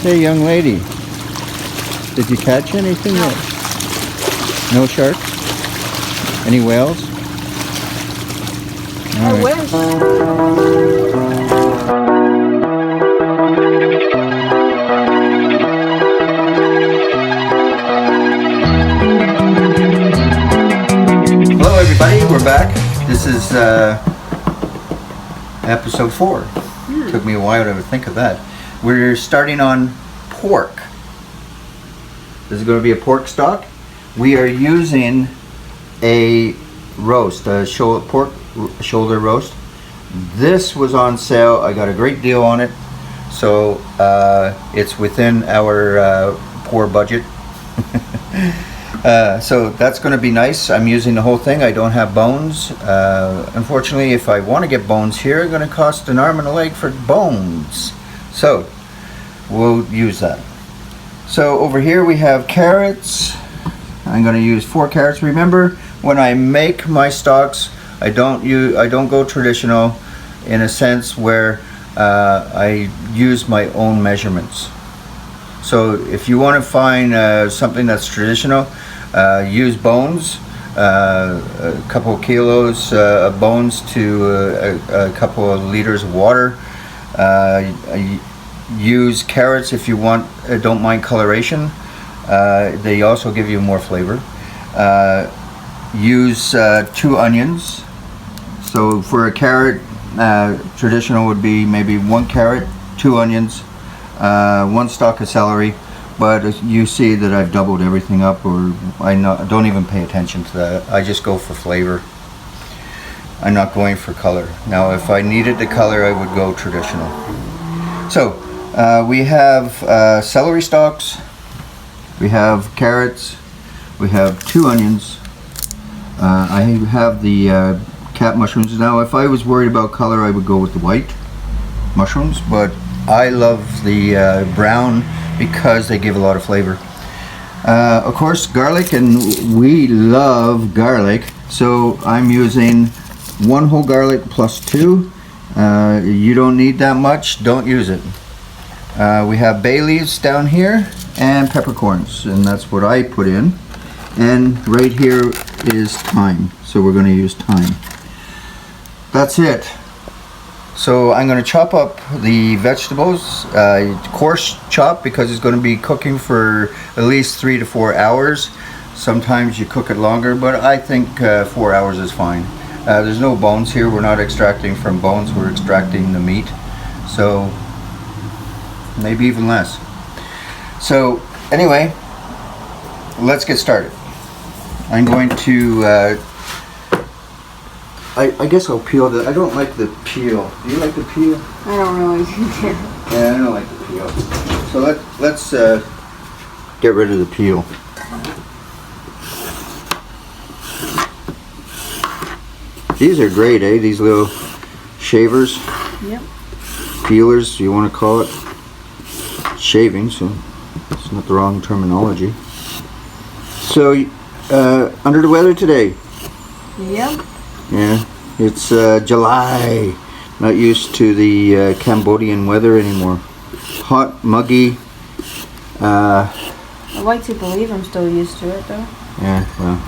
Hey, young lady. Did you catch anything No. yet? No sharks? Any whales? I wish. Hello everybody, we're back. This is episode 4. Took me a while to think of that. We're starting on pork. This is going to be a pork stock. We are using a roast, a pork shoulder roast. This was on sale. I got a great deal on it, so it's within our poor budget. So that's going to be nice. I'm using the whole thing. I don't have bones. Unfortunately, if I want to get bones here, it's going to cost an arm and a leg for bones. So we'll use that. So over here we have carrots. I'm going to use 4 carrots. Remember, when I make my stocks, I don't go traditional in a sense where I use my own measurements. So if you want to find something that's traditional, use bones, a couple of kilos of bones to a couple of liters of water. Use carrots if you want, don't mind coloration. They also give you more flavor. Use 2 onions. So for a carrot, traditional would be maybe 1 carrot, 2 onions, 1 stalk of celery. But you see that I've doubled everything up, or don't even pay attention to that. I just go for flavor. I'm not going for color. Now if I needed the color, I would go traditional. So we have celery stalks, we have carrots, we have 2 onions. I have the cat mushrooms. Now if I was worried about color, I would go with the white mushrooms, but I love the brown because they give a lot of flavor. Of course, garlic, and we love garlic, so I'm using 1 whole garlic plus 2. You don't need that much, don't use it. We have bay leaves down here and peppercorns, and that's what I put in. And right here is thyme, so we're going to use thyme. That's it. So I'm going to chop up the vegetables, coarse chop, because it's going to be cooking for at least 3 to 4 hours. Sometimes you cook it longer, but I think 4 hours is fine. There's no bones here. We're not extracting from bones. We're extracting the meat. So maybe even less. So anyway, let's get started. I'm going to I guess I'll peel I don't like the peel. Do you like the peel? I don't really care. Yeah, I don't like the peel. So let's get rid of the peel. These are great, eh? These little shavers. Yep. Peelers, you want to call it. Shaving, so it's not the wrong terminology. So, under the weather today. Yep. Yeah, it's July. Not used to the Cambodian weather anymore. Hot, muggy. I'd like to believe I'm still used to it, though. Yeah, well,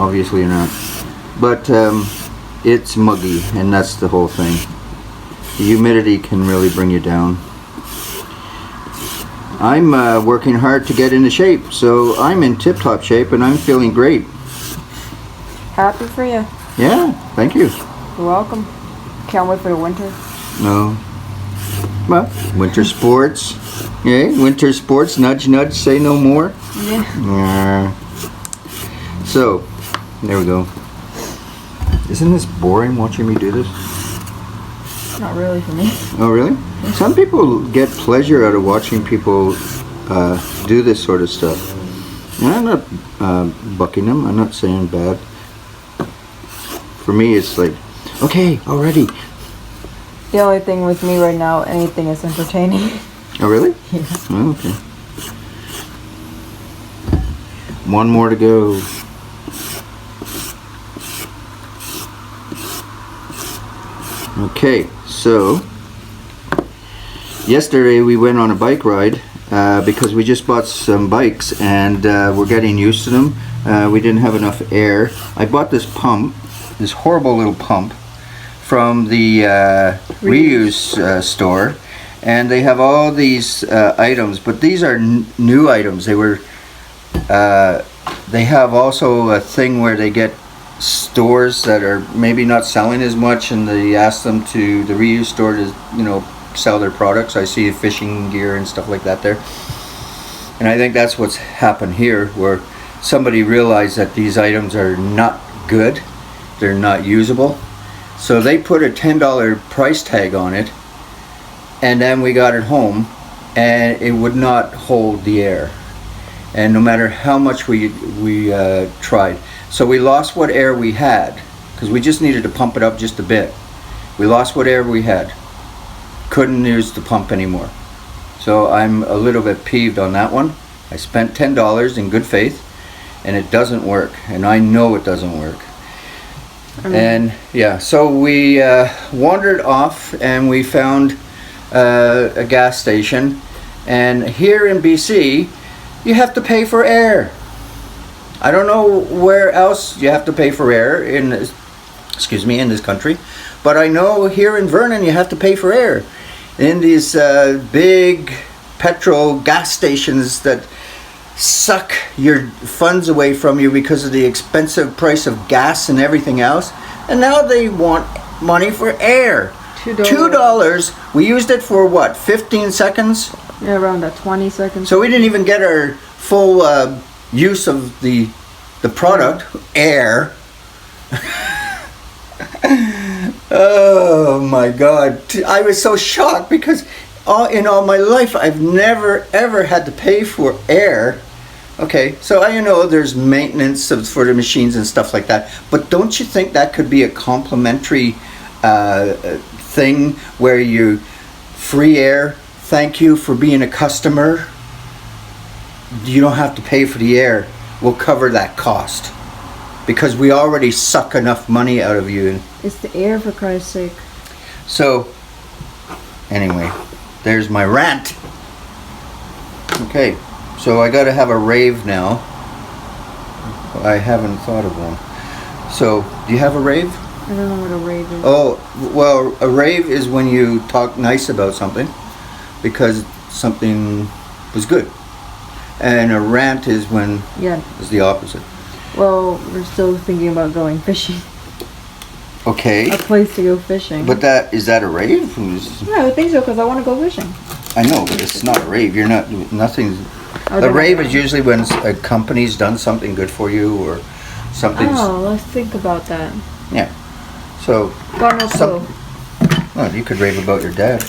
obviously you're not. But it's muggy, and that's the whole thing. The humidity can really bring you down. I'm working hard to get into shape, so I'm in tip-top shape, and I'm feeling great. Happy for you. Yeah, thank you. You're welcome. Can't wait for the winter. No. Well, winter sports. Yeah, winter sports. Nudge, nudge, say no more. Yeah. So, there we go. Isn't this boring watching me do this? Not really for me. Oh, really? Some people get pleasure out of watching people do this sort of stuff. And I'm not bucking them. I'm not saying bad. For me, it's like, okay, already. The only thing with me right now, anything is entertaining. Oh, really? Yeah. Oh, okay. 1 more to go. Okay, so yesterday we went on a bike ride because we just bought some bikes and we're getting used to them. We didn't have enough air. I bought this pump, this horrible little pump from the reuse store, and they have all these items, but these are new items. They were they have also a thing where they get stores that are maybe not selling as much, and they ask them to the reuse store to, you know, sell their products. I see fishing gear and stuff like that there, and I think that's what's happened here, where somebody realized that these items are not good, they're not usable, so they put a $10 price tag on it, and then we got it home and it would not hold the air, and no matter how much we tried, so we lost what air we had, because we just needed to pump it up just a bit. We lost what air we had, couldn't use the pump anymore. So I'm a little bit peeved on that one. I spent $10 in good faith and it doesn't work, and I know it doesn't work. And yeah, so we wandered off and we found a gas station, and here in BC you have to pay for air. I don't know where else you have to pay for air in this, in this country, but I know here in Vernon you have to pay for air in these big petrol gas stations that suck your funds away from you because of the expensive price of gas and everything else, and now they want money for air. $2. We used it for what, 15 seconds? Yeah, around that 20 seconds. So we didn't even get our full use of the product, air. Oh my God, I was so shocked because in all my life I've never ever had to pay for air. Okay, so I know there's maintenance for the machines and stuff like that, but don't you think that could be a complimentary thing where you free air? Thank you for being a customer. You don't have to pay for the air. We'll cover that cost because we already suck enough money out of you. It's the air, for Christ's sake. So anyway, there's my rant. Okay, so I gotta have a rave now. I haven't thought of one. So, do you have a rave? I don't know what a rave is. Oh, well, a rave is when you talk nice about something because something was good. And a rant is when it's the opposite. Well, we're still thinking about going fishing. Okay. A place to go fishing. But is that a rave? Yeah, I think so, because I want to go fishing. I know, but it's not a rave. You're not, nothing's... Oh, a rave is usually when a company's done something good for you or something's... Oh, let's think about that. Yeah. So... Got no clue. Well, you could rave about your dad.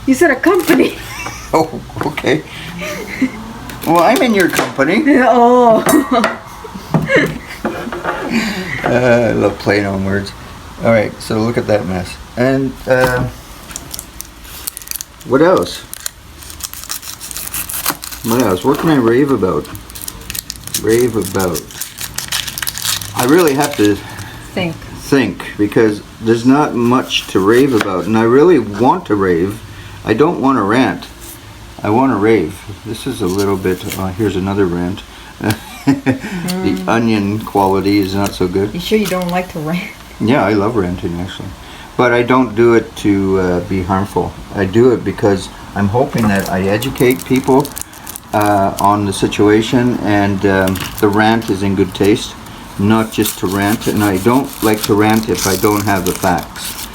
You said a company. Oh, okay. Well, I'm in your company. Oh. I love playing on words. All right, so look at that mess. And what else? What else? What can I rave about? Rave about. I really have to think because there's not much to rave about, and I really want to rave. I don't want to rant. I want to rave. This is a little bit. Here's another rant. The onion quality is not so good. You sure you don't like to rant? Yeah, I love ranting actually, but I don't do it to be harmful. I do it because I'm hoping that I educate people on the situation, and the rant is in good taste, not just to rant. And I don't like to rant if I don't have the facts.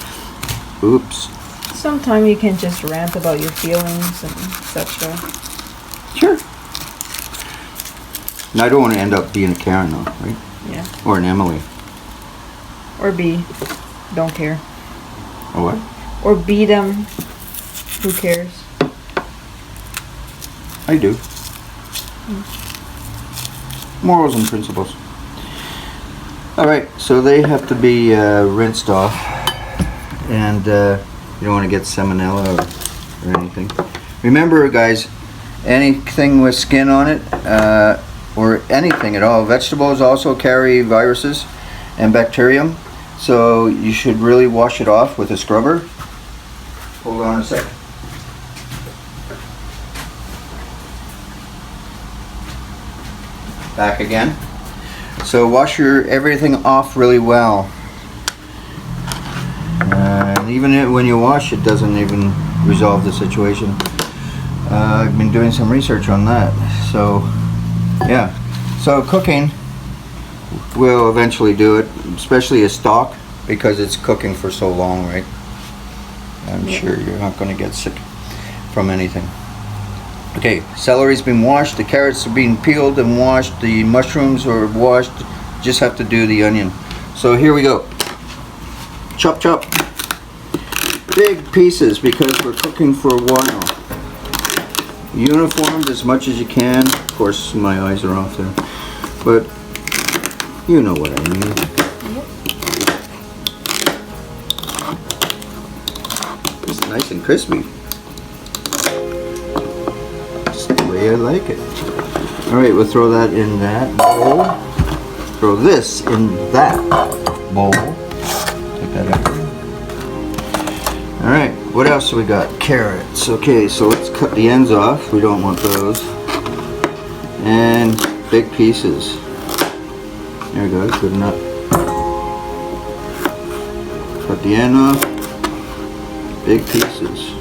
Oops. Sometimes you can just rant about your feelings and such. Sure. And I don't want to end up being a Karen though, right? Yeah. Or an Emily. Or B. Don't care. Or what? Or B them. Who cares? I do. Morals and principles. Alright, so they have to be rinsed off. And you don't want to get salmonella or anything. Remember guys, anything with skin on it, or anything at all, vegetables also carry viruses and bacterium. So you should really wash it off with a scrubber. Hold on a second. back again. So wash everything off really well. And even when you wash, it doesn't even resolve the situation. I've been doing some research on that. So, yeah. So cooking will eventually do it, especially a stock, because it's cooking for so long, right? I'm sure you're not going to get sick from anything. Okay, celery's been washed, the carrots are being peeled and washed, the mushrooms are washed, just have to do the onion. So here we go. Chop, chop. Big pieces because we're cooking for a while. Uniformed as much as you can. Of course, my eyes are off there. But you know what I mean. It's nice and crispy. Just the way I like it. Alright, we'll throw that in that bowl. Throw this in that bowl. Take that out. Alright, what else do we got? Carrots. Okay, so let's cut the ends off. We don't want those. And big pieces. There we go, good enough. Cut the end off. Big pieces.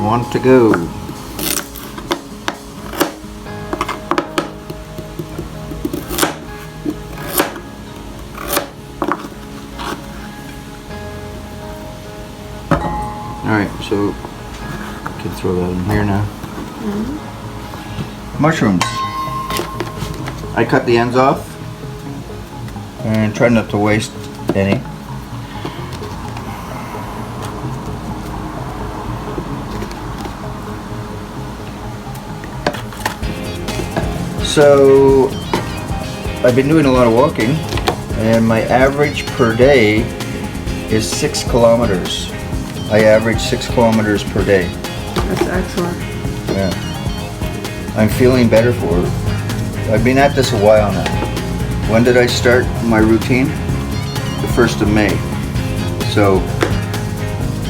One to go. Alright, so I can throw that in here now. Mushrooms. I cut the ends off and try not to waste any. So I've been doing a lot of walking, and my average per day is 6 kilometers. I average 6 kilometers per day. That's excellent. Yeah. I'm feeling better for it. I've been at this a while now. When did I start my routine? The 1st of May. So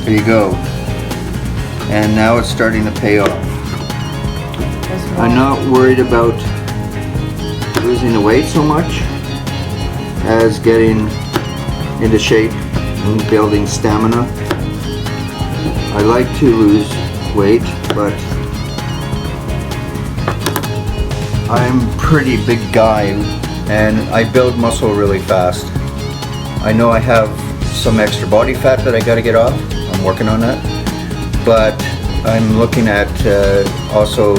there you go. And now it's starting to pay off. I'm not worried about losing the weight so much as getting into shape and building stamina. I like to lose weight, but I'm a pretty big guy and I build muscle really fast. I know I have some extra body fat that I got to get off. I'm working on that. But I'm looking at also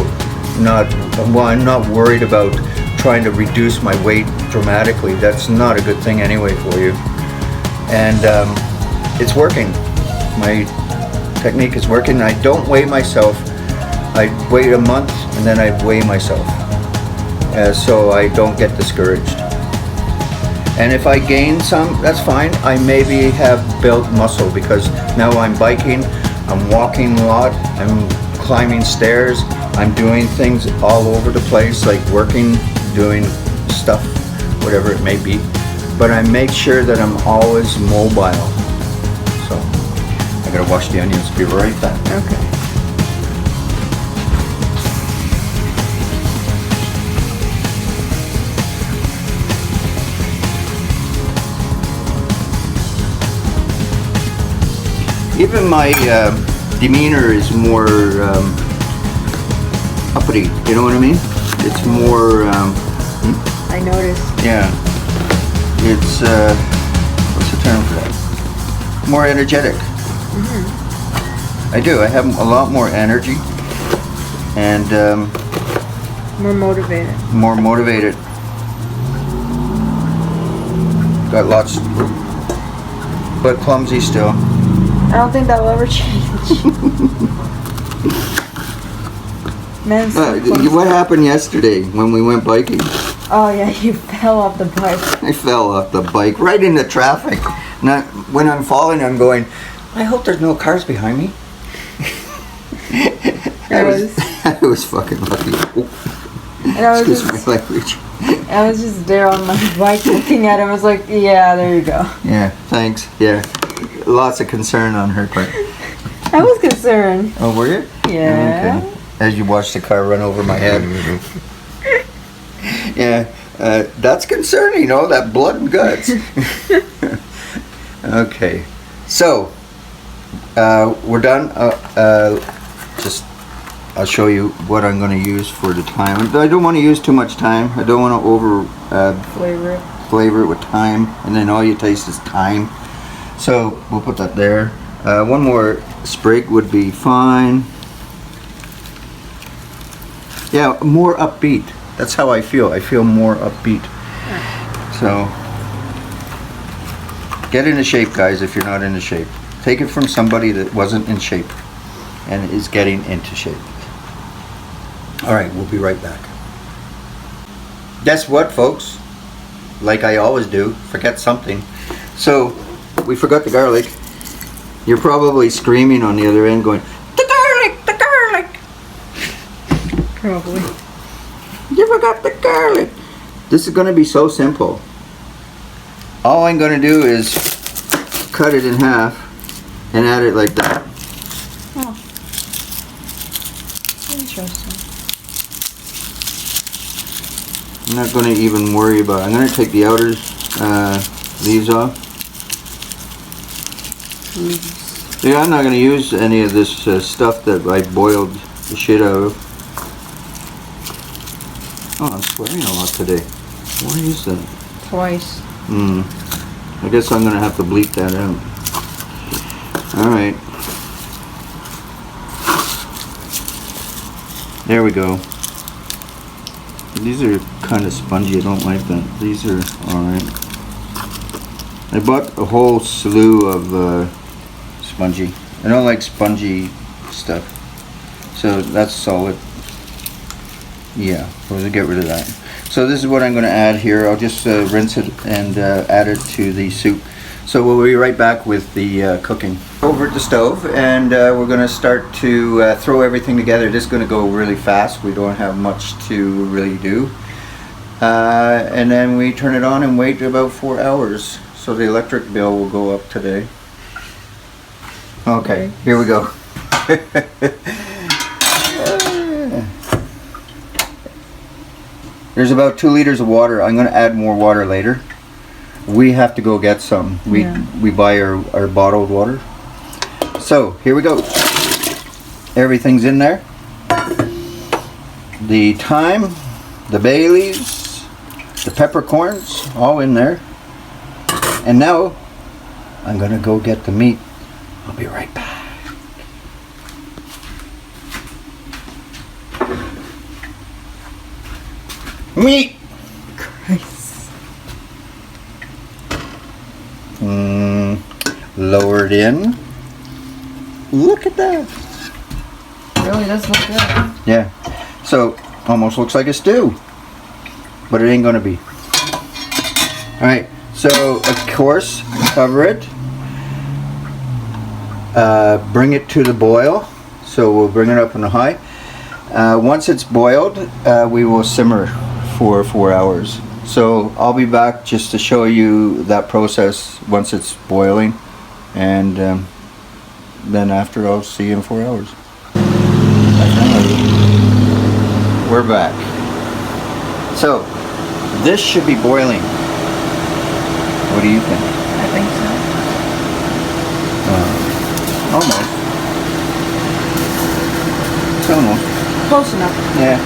I'm not worried about trying to reduce my weight dramatically. That's not a good thing anyway for you. And it's working. My technique is working. I don't weigh myself. I wait a month and then I weigh myself, so I don't get discouraged. And if I gain some, that's fine. I maybe have built muscle because now I'm biking, I'm walking a lot, I'm climbing stairs, I'm doing things all over the place, like working, doing stuff, whatever it may be. But I make sure that I'm always mobile. So I gotta wash the onions. Be right back. Okay. Even my demeanor is more uppity, you know what I mean? It's more, I noticed. yeah, it's, what's the term for that? More energetic. I do, I have a lot more energy and More motivated. more motivated. Got lots, but clumsy still. I don't think that will ever change. Man's so clumsy. What happened yesterday when we went biking? Oh yeah, you fell off the bike. I fell off the bike right into traffic. Now, when I'm falling, I'm going, I hope there's no cars behind me. I was fucking lucky. And I was Excuse just, my language. I was just there on my bike looking at him. I was like, yeah, there you go. Yeah, thanks. Yeah, lots of concern on her part. I was concerned. Oh, were you? Yeah. Okay. As you watched the car run over my head. Yeah, that's concerning, that blood and guts. Okay, so we're done. I'll show you what I'm going to use for the thyme. I don't want to use too much thyme. I don't want to over flavor it with thyme, and then all you taste is thyme. So we'll put that there. One more sprig would be fine. Yeah, more upbeat. That's how I feel. I feel more upbeat. So get into shape, guys, if you're not into shape. Take it from somebody that wasn't in shape and is getting into shape. All right, we'll be right back. Guess what, folks? Like I always do, forget something. So we forgot the garlic. You're probably screaming on the other end going, the garlic, the garlic. Probably. You forgot the garlic. This is going to be so simple. All I'm going to do is cut it in half and add it like that. Oh. Interesting. I'm not going to even worry about it. I'm going to take the outer leaves off. Leaves. Yeah, I'm not going to use any of this stuff that I boiled the shit out of. Oh, I'm swearing a lot today. Why is that? Twice. I guess I'm going to have to bleep that out. Alright. There we go. These are kind of spongy. I don't like that. These are alright. I bought a whole slew of spongy. I don't like spongy stuff. So that's solid. Yeah, we'll get rid of that. So this is what I'm going to add here. I'll just rinse it and add it to the soup. So we'll be right back with the cooking. Over at the stove, and we're going to start to throw everything together. This is going to go really fast. We don't have much to really do. And then we turn it on and wait about 4 hours. So the electric bill will go up today. Okay, here we go. There's about 2 liters of water. I'm going to add more water later. We have to go get some. We buy our bottled water. So here we go. Everything's in there. The thyme, the bay leaves, the peppercorns, all in there. And now I'm going to go get the meat. I'll be right back. Meat! Christ. Lowered in. Look at that. Really does look good. Yeah. So, almost looks like a stew. But it ain't gonna be. Alright, so of course, cover it. Bring it to the boil. So we'll bring it up on the high. Once it's boiled, we will simmer for 4 hours. So I'll be back just to show you that process once it's boiling, and then after I'll see you in 4 hours. We're back. So this should be boiling. What do you think? I think so. Almost. It's almost. Close enough. Yeah,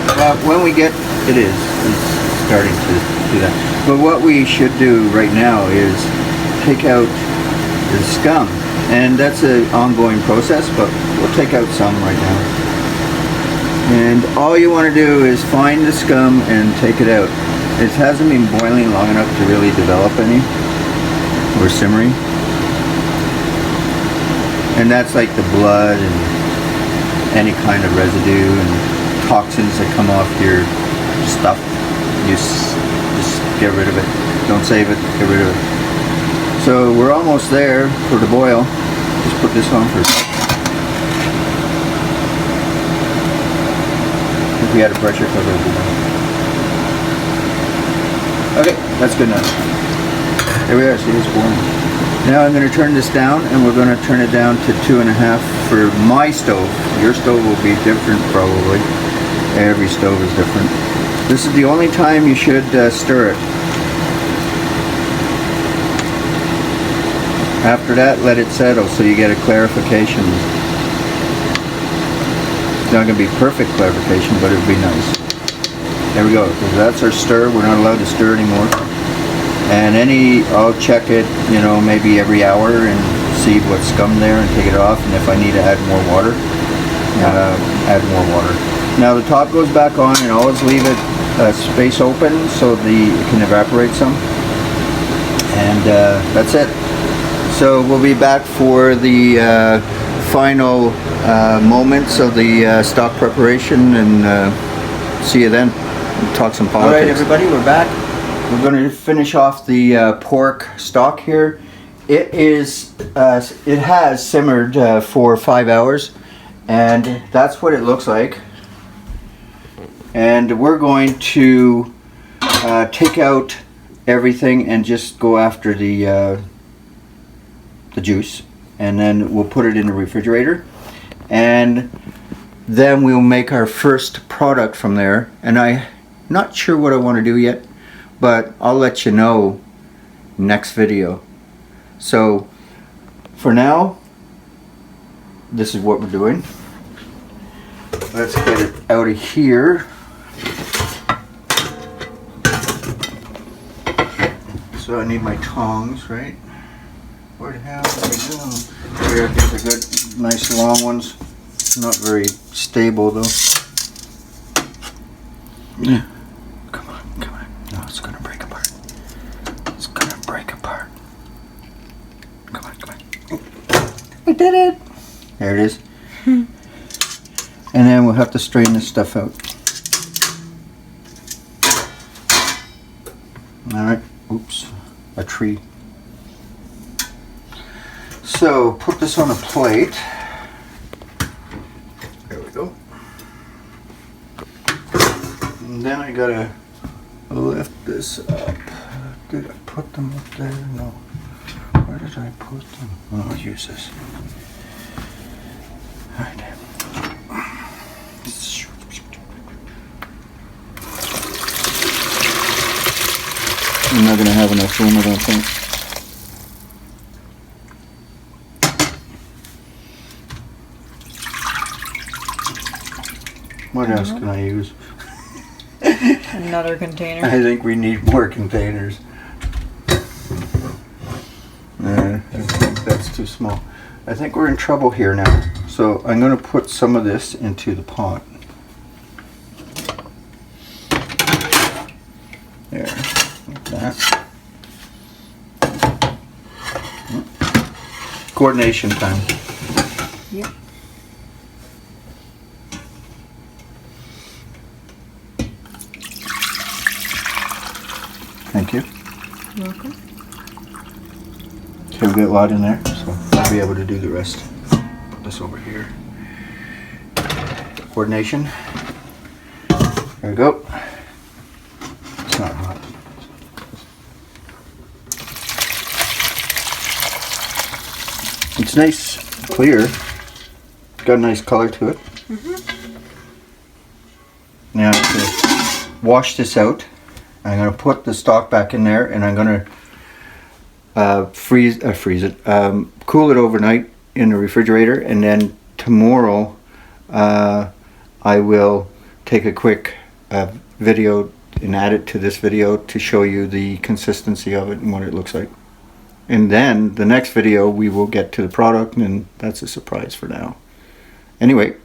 when we get, it's starting to do that. But what we should do right now is take out the scum. And that's an ongoing process, but we'll take out some right now. And all you want to do is find the scum and take it out. It hasn't been boiling long enough to really develop any, or simmering. And that's like the blood and any kind of residue and toxins that come off your stuff. Just get rid of it. Don't save it, get rid of it. So we're almost there for the boil. Just put this on first. If we had a pressure cooker, it'd be done. Okay, that's good enough. There we are, see it's warm. Now I'm going to turn this down, and we're going to turn it down to 2.5 for my stove. Your stove will be different probably. Every stove is different. This is the only time you should stir it. After that, let it settle so you get a clarification. It's not going to be perfect clarification, but it'll be nice. There we go. That's our stir. We're not allowed to stir anymore. And I'll check it, you know, maybe every hour and see what's scum there and take it off. And if I need to add more water, add more water. Now the top goes back on, and always leave it space open so it can evaporate some. And that's it. So we'll be back for the final moments of the stock preparation, and see you then. We'll talk some politics. All right, everybody, we're back. We're going to finish off the pork stock here. It has simmered for 5 hours, and that's what it looks like. And we're going to take out everything and just go after the juice, and then we'll put it in the refrigerator, and then we'll make our first product from there. And I'm not sure what I want to do yet, but I'll let you know next video. So for now, this is what we're doing. Let's get it out of here. So I need my tongs, right? Where the hell did they go? Here, these are good, nice long ones. Not very stable though. Yeah. Come on. No, it's gonna break apart. It's gonna break apart. Come on. I did it! There it is. And then we'll have to straighten this stuff out. Alright. Oops. A tree. So, put this on a plate. There we go. And then I gotta lift this up. Did I put them up there? No. Where did I put them? Oh, I'll use this. Alright. I'm not gonna have enough room, I don't think. What else can I use? Another container. I think we need more containers. I think that's too small. I think we're in trouble here now. So I'm going to put some of this into the pot. There, like that. Coordination time. Yep. Thank you. You're welcome. Okay, we got a lot in there, so I'll be able to do the rest. Put this over here. Coordination. There we go. It's not hot. It's nice, clear. Got a nice color to it. Now to wash this out, I'm going to put the stock back in there, and I'm going to freeze it, cool it overnight in the refrigerator, and then tomorrow I will take a quick video and add it to this video to show you the consistency of it and what it looks like. And then the next video we will get to the product, and that's a surprise for now. Anyway,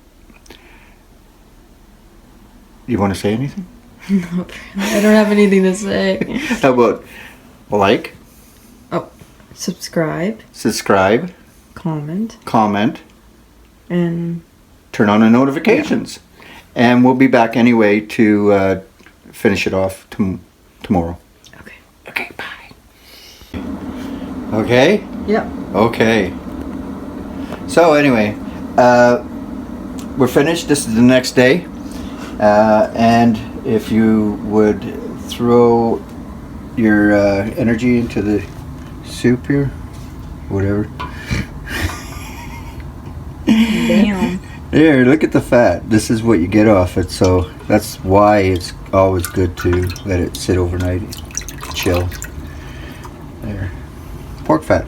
you want to say anything? Nope. I don't have anything to say. How about like? Oh, subscribe, comment, and turn on the notifications. Yeah. And we'll be back anyway to finish it off tomorrow. Okay, bye. Okay? Yep. Okay. So anyway, we're finished. This is the next day. And if you would throw your energy into the soup here. Whatever. Damn. There, look at the fat. This is what you get off it, so that's why it's always good to let it sit overnight, chill. There. Pork fat.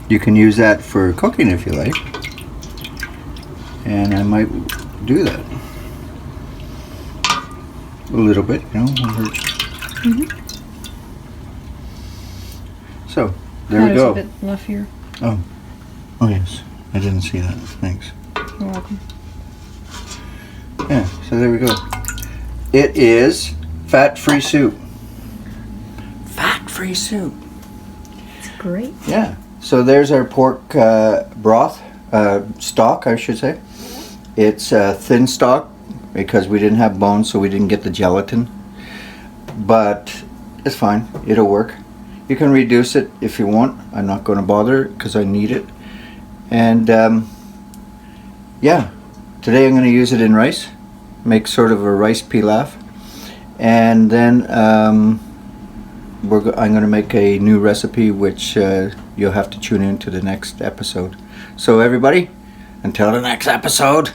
You can use that for cooking if you like. And I might do that. A little bit, you know, won't hurt. Mm-hmm. So, there we go. There's a bit left here. Oh. Oh, yes. I didn't see that. Thanks. You're welcome. Yeah, so there we go. It is fat-free soup. Fat-free soup. It's great. Yeah. So there's our pork broth, stock, I should say. It's thin stock because we didn't have bones, so we didn't get the gelatin. But it's fine. It'll work. You can reduce it if you want. I'm not going to bother because I need it. And yeah, today I'm going to use it in rice. Make sort of a rice pilaf. And then I'm going to make a new recipe which you'll have to tune in to the next episode. So everybody, until the next episode.